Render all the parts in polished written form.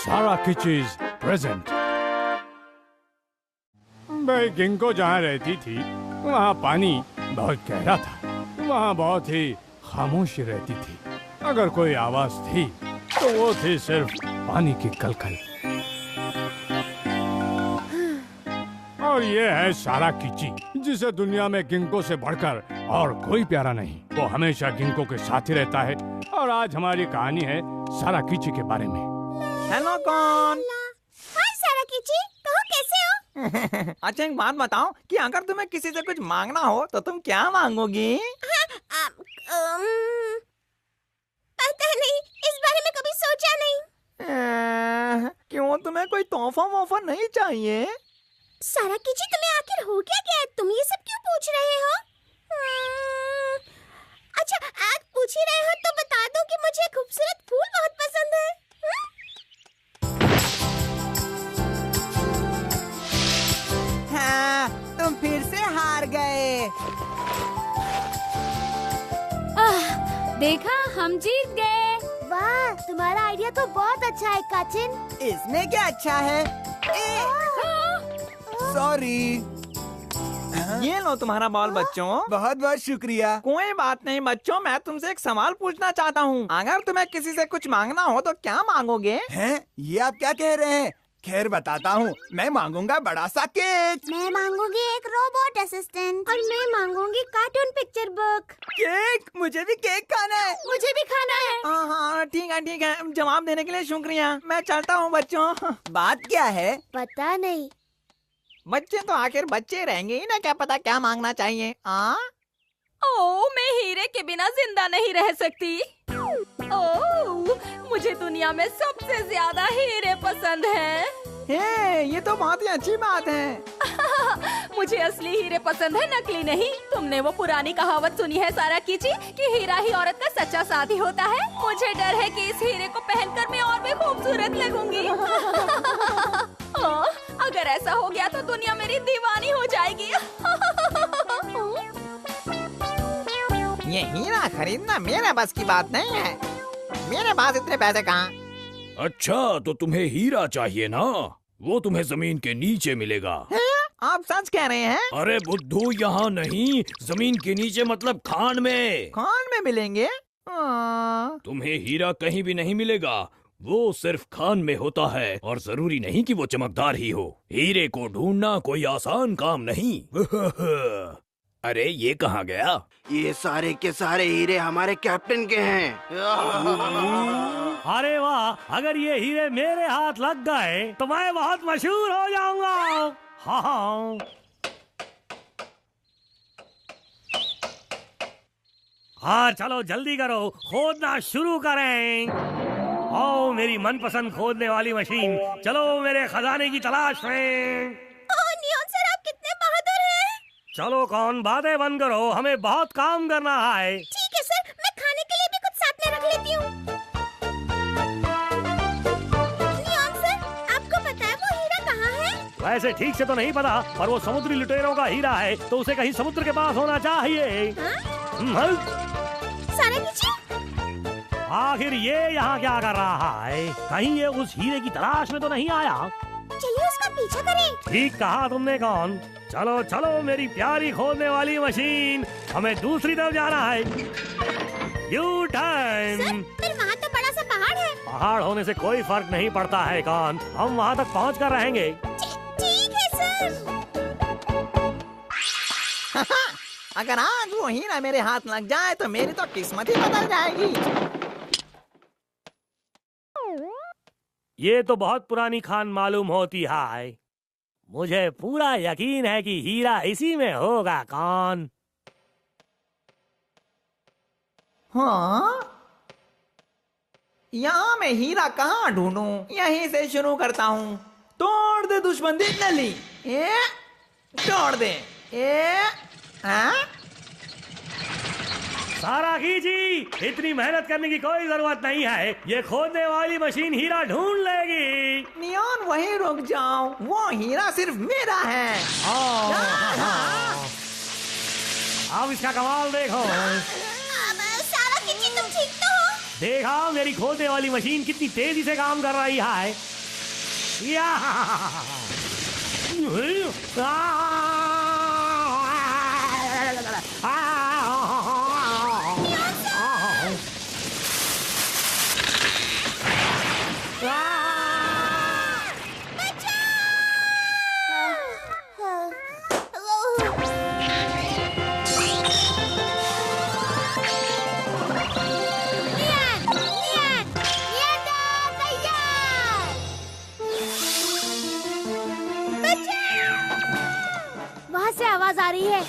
सारा किचीज प्रेजेंट। भाई गिंको जहाँ रहती थी वहाँ पानी बहुत गहरा था। वहाँ बहुत ही खामोशी रहती थी। अगर कोई आवाज थी तो वो थी सिर्फ पानी की कलकल। और ये है सारा किची, जिसे दुनिया में गिंको से बढ़कर और कोई प्यारा नहीं। वो हमेशा गिंको के साथ ही रहता है। और आज हमारी कहानी है सारा किची के बारे में। हेलो कौन? हाय सारा किची, कहो कैसे हो? अच्छा एक बात बताओ कि अगर तुम्हें किसी से कुछ मांगना हो तो तुम क्या मांगोगी? पता नहीं, इस बारे में कभी सोचा नहीं। क्यों, तुम्हें कोई तोहफा वोफा नहीं चाहिए? सारा किची, तुम्हें आखिर हो क्या गया? तुम ये सब क्यों पूछ रहे हो? अच्छा, आज पूछ ही रहे हो तो बता दो कि मुझे खूबसूरत फूल बहुत पसंद है। हाँ, तुम फिर से हार गए। देखा, हम जीत गए। वाह, तुम्हारा आइडिया तो बहुत अच्छा है काचिन। इसमें क्या अच्छा है? सॉरी। ये लो तुम्हारा बॉल बच्चों। बहुत बहुत शुक्रिया। कोई बात नहीं बच्चों, मैं तुमसे एक सवाल पूछना चाहता हूँ। अगर तुम्हें किसी से कुछ मांगना हो तो क्या मांगोगे? हैं? ये आप क्या कह रहे हैं? खैर बताता हूँ, मैं मांगूंगा बड़ा सा केक। मैं मांगूंगी एक रोबोट असिस्टेंट। और मैं मांगूंगी कार्टून पिक्चर बुक। केक? मुझे भी केक खाना है। मुझे भी खाना है। हाँ ठीक है ठीक है, जवाब देने के लिए शुक्रिया। मैं चलता हूँ बच्चों। बात क्या है? पता नहीं। बच्चे तो आखिर बच्चे रहेंगे ही ना, क्या पता क्या मांगना चाहिए। ओह, मैं हीरे के बिना जिंदा नहीं रह सकती। ओह, मुझे दुनिया में सबसे ज्यादा हीरे पसंद हैं। हे, ये तो बहुत ही अच्छी बात है। मुझे असली हीरे पसंद है, नकली नहीं। तुमने वो पुरानी कहावत सुनी है सारा किची कि हीरा ही औरत का सच्चा साथी होता है? मुझे डर है कि इस हीरे को पहनकर मैं और भी खूबसूरत लगूंगी। ओह, अगर ऐसा हो गया तो दुनिया मेरी दीवानी हो जाएगी। ये हीरा खरीदना मेरे बस की बात नहीं है। मेरे पास इतने पैसे कहाँ? अच्छा, तो तुम्हें हीरा चाहिए ना? वो तुम्हें जमीन के नीचे मिलेगा। आप सच कह रहे हैं? अरे बुद्धू, यहाँ नहीं, जमीन के नीचे मतलब खान में। खान में मिलेंगे? तुम्हें हीरा कहीं भी नहीं मिलेगा। वो सिर्फ खान में होता है और जरूरी नहीं कि वो चमकदार ही हो। हीरे को ढूंढना कोई आसान काम नहीं। अरे ये कहाँ गया? ये सारे के सारे हीरे हमारे कैप्टन के हैं। अरे वाह, अगर ये हीरे मेरे हाथ लग गए तो मैं बहुत मशहूर हो जाऊंगा। हाँ। हाँ चलो जल्दी करो, खोदना शुरू करें। आओ मेरी मनपसंद खोदने वाली मशीन, चलो मेरे खजाने की तलाश में। ओह नियॉन सर, आप कितने बहादुर हैं। चलो कौन, बातें बंद करो, हमें बहुत काम करना है। ठीक है सर, मैं खाने के लिए भी कुछ साथ में रख लेती हूँ। नियॉन सर, आपको पता है वो हीरा कहाँ है? वैसे ठीक से तो नहीं पता, पर वो समुद्री लुटेरों का हीरा है तो उसे कहीं समुद्र के पास होना चाहिए। सारा किची? आखिर ये यहाँ क्या कर रहा है? कहीं ये उस हीरे की तलाश में तो नहीं आया? चलिए उसका पीछा करें। ठीक कहा तुमने कौन। चलो चलो मेरी प्यारी खोदने वाली मशीन, हमें दूसरी तरफ जाना है। U turn. फिर वहाँ तो बड़ा सा पहाड़ है। पहाड़ होने से कोई फर्क नहीं पड़ता है कौन, हम वहाँ तक पहुँच कर रहेंगे। ठीक है सर। अगर आज वो हीरा मेरे हाथ लग जाए तो मेरी तो किस्मत ही बदल जाएगी। ये तो बहुत पुरानी खान मालूम होती है। मुझे पूरा यकीन है कि हीरा इसी में होगा कौन। हाँ, यहाँ मैं हीरा कहाँ ढूंढूं? यहीं से शुरू करता हूँ। तोड़ दे दुश्मन दी नली, तोड़ दे। हाँ? सारा जी, इतनी मेहनत करने की कोई जरूरत नहीं है, ये खोदने वाली मशीन हीरा ढूंढ लेगी। नियॉन वहीं रुक जाओ, वो हीरा सिर्फ मेरा है। अब इसका कमाल देखो। सारा किची, तुम ठीक तो हो? देखा मेरी खोदने वाली मशीन कितनी तेजी से काम कर रही है। या वहाँ से आवाज आ रही है।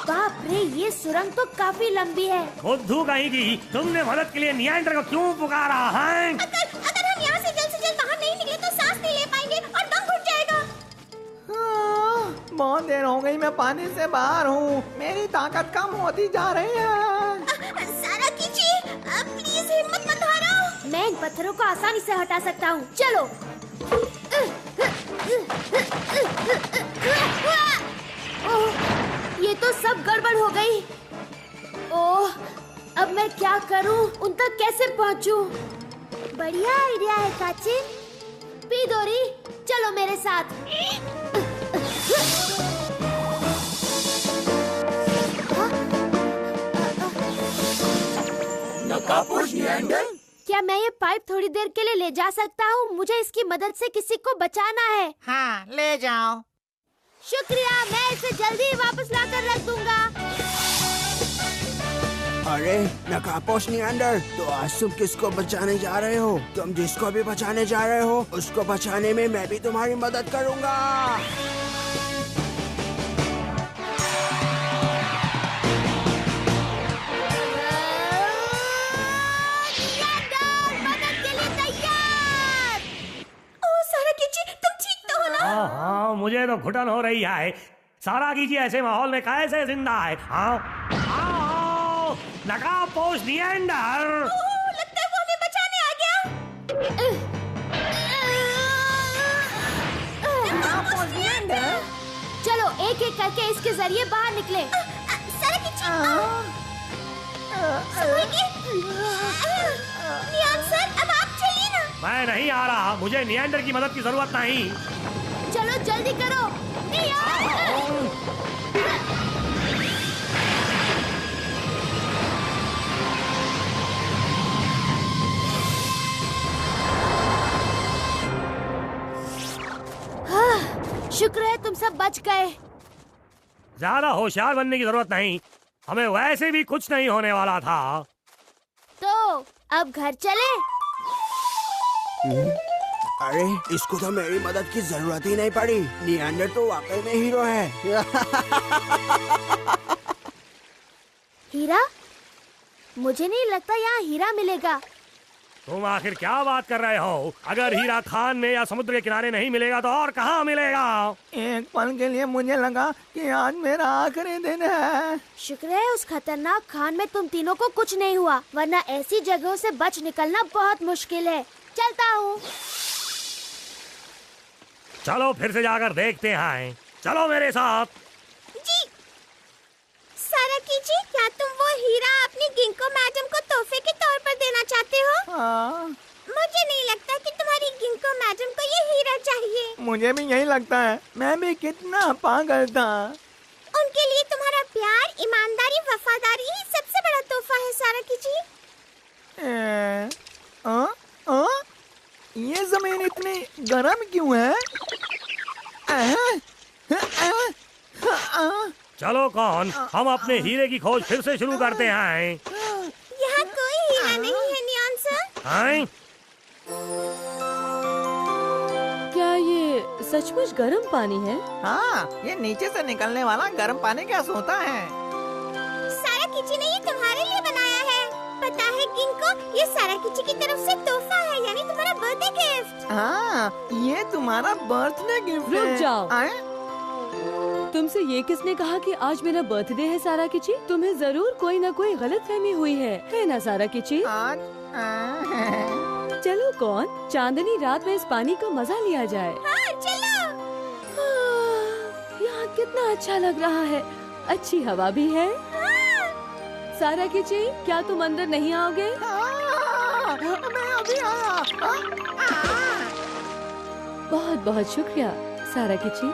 बाप रे, ये सुरंग तो काफी लंबी है। बुद्धू कहीं की, तुमने मदद के लिए नियंत्रण को क्यों पुकारा है? अगर हम यहाँ से जल्द बाहर नहीं निकले तो सांस नहीं ले पाएंगे और दम घुट जाएगा। बहुत देर हो गई मैं पानी से बाहर हूँ, मेरी ताकत कम होती जा रही है। सारा कीजिए, प्लीज हिम्मत मत हारो। मैं इन पत्थरों को आसानी से हटा सकता हूँ, चलो। ओह, ये तो सब गड़बड़ हो गई। ओह, अब मैं क्या करूं? उन तक कैसे पहुंचूं? बढ़िया आइडिया है काचिन। पीदोरी, चलो मेरे साथ। क्या मैं ये पाइप थोड़ी देर के लिए ले जा सकता हूँ? मुझे इसकी मदद से किसी को बचाना है। हाँ, ले जाओ। शुक्रिया, मैं इसे जल्दी ही वापस लाकर रख दूंगा। अरे नकापोश नियंडर, तो आज तुम किसको बचाने जा रहे हो? तुम जिसको भी बचाने जा रहे हो उसको बचाने में मैं भी तुम्हारी मदद करूंगा। हाँ हाँ, मुझे तो घुटन हो रही है। सारा कीजिए, ऐसे माहौल में कैसे जिंदा है? हाँ हाँ, नकापोश नियंडर। लगता है वो हमें बचाने आ गया। चलो एक एक करके इसके जरिए बाहर निकले। सर, अब आप चलिए ना। मैं नहीं आ रहा, मुझे नियंडर की मदद की जरूरत नहीं। चलो जल्दी करो। शुक्र है तुम सब बच गए। ज्यादा होशियार बनने की जरूरत नहीं, हमें वैसे भी कुछ नहीं होने वाला था। तो अब घर चले। अरे इसको तो मेरी मदद की जरूरत ही नहीं पड़ी। नियंडर तो वाकई में हीरो है। हीरा? मुझे नहीं लगता यहाँ हीरा मिलेगा। तुम आखिर क्या बात कर रहे हो? अगर हीरा खान में या समुद्र के किनारे नहीं मिलेगा तो और कहाँ मिलेगा? एक पल के लिए मुझे लगा कि आज मेरा आखिरी दिन है। शुक्र है उस खतरनाक खान में तुम तीनों को कुछ नहीं हुआ, वरना ऐसी जगहों से बच निकलना बहुत मुश्किल है। चलता हूँ। चलो फिर से जाकर देखते हैं। चलो मेरे साथ। जी। सारा कीजिए, क्या तुम वो हीरा अपनी गिंको मैडम को तोहफे के तौर पर देना चाहते हो? हाँ। मुझे नहीं लगता कि तुम्हारी गिंको मैडम को ये हीरा चाहिए। मुझे भी यही लगता है, मैं भी कितना पागल था। उनके लिए तुम्हारा प्यार, ईमानदारी, वफादारी ही सबसे बड़ा तोहफा है सारा कीजिए। ये जमीन इतनी गर्म क्यों है? चलो कौन, हम अपने हीरे की खोज फिर से शुरू करते हैं। यहाँ कोई हीरा नहीं है नियॉन सर। हैं? क्या ये सचमुच गर्म पानी है? हाँ, ये नीचे से निकलने वाला गर्म पानी गैस होता है। सारा किची ने ये तुम्हारे लिए बनाया है। पता है गिंको, ये सारा किची की तरफ से तोहफा है, यानी तुम्हारा बर्थडे गिफ्ट। हाँ, ये तुम्हारा बर्थडे गिफ्ट है। रुक जाओ। आए? तुमसे ये किसने कहा कि आज मेरा बर्थडे है सारा किची? तुम्हें जरूर कोई न कोई गलतफहमी हुई है ना सारा किची? आज चलो कौन, चांदनी रात में इस पानी का मजा लिया जाए। हाँ, चलो। यहाँ कितना अच्छा लग रहा है, अच्छी हवा भी है। हाँ। सारा किची, क्या तुम अंदर नहीं आओगे? मैं अभी आया। बहुत बहुत शुक्रिया सारा किची।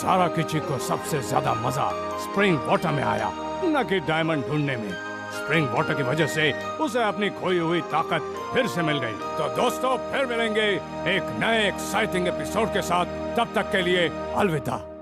सारा किची को सबसे ज्यादा मजा स्प्रिंग वाटर में आया, न कि डायमंड ढूंढने में। स्प्रिंग वाटर की वजह से उसे अपनी खोई हुई ताकत फिर से मिल गई। तो दोस्तों, फिर मिलेंगे एक नए एक्साइटिंग एपिसोड के साथ। तब तक के लिए अलविदा।